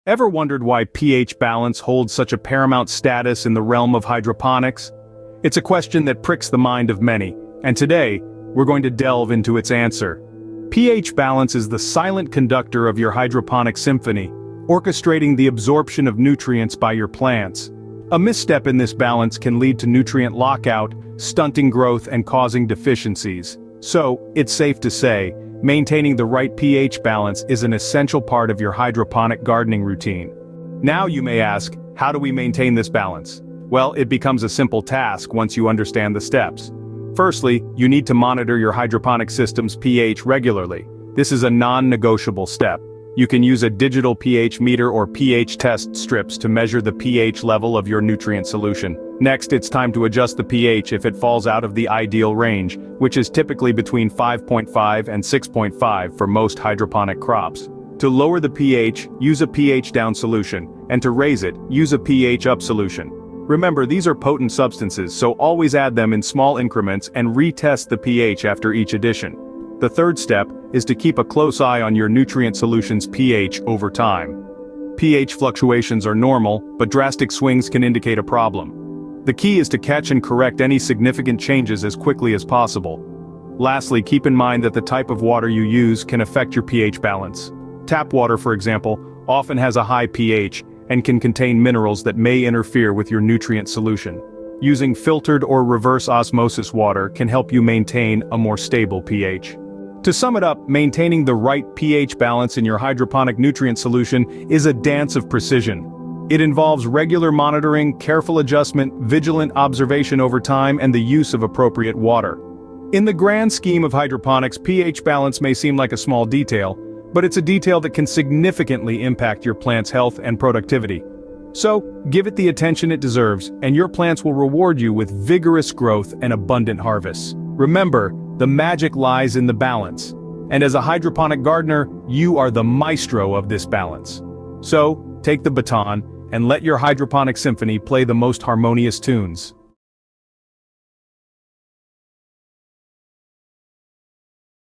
Ever wondered why pH balance holds such a paramount status in the realm of hydroponics? It's a question that pricks the mind of many, and today, we're going to delve into its answer. pH balance is the silent conductor of your hydroponic symphony, orchestrating the absorption of nutrients by your plants. A misstep in this balance can lead to nutrient lockout, stunting growth and causing deficiencies. So, it's safe to say, maintaining the right pH balance is an essential part of your hydroponic gardening routine. Now you may ask, how do we maintain this balance? Well, it becomes a simple task once you understand the steps. Firstly, you need to monitor your hydroponic system's pH regularly. This is a non-negotiable step. You can use a digital pH meter or pH test strips to measure the pH level of your nutrient solution. Next, it's time to adjust the pH if it falls out of the ideal range, which is typically between 5.5 and 6.5 for most hydroponic crops. To lower the pH, use a pH down solution, and to raise it, use a pH up solution. Remember, these are potent substances, so always add them in small increments and retest the pH after each addition. The third step is to keep a close eye on your nutrient solution's pH over time. pH fluctuations are normal, but drastic swings can indicate a problem. The key is to catch and correct any significant changes as quickly as possible. Lastly, keep in mind that the type of water you use can affect your pH balance. Tap water, for example, often has a high pH and can contain minerals that may interfere with your nutrient solution. Using filtered or reverse osmosis water can help you maintain a more stable pH. To sum it up, maintaining the right pH balance in your hydroponic nutrient solution is a dance of precision. It involves regular monitoring, careful adjustment, vigilant observation over time, and the use of appropriate water. In the grand scheme of hydroponics, pH balance may seem like a small detail, but it's a detail that can significantly impact your plant's health and productivity. So, give it the attention it deserves, and your plants will reward you with vigorous growth and abundant harvests. Remember, the magic lies in the balance. And as a hydroponic gardener, you are the maestro of this balance. So, take the baton, and let your hydroponic symphony play the most harmonious tunes.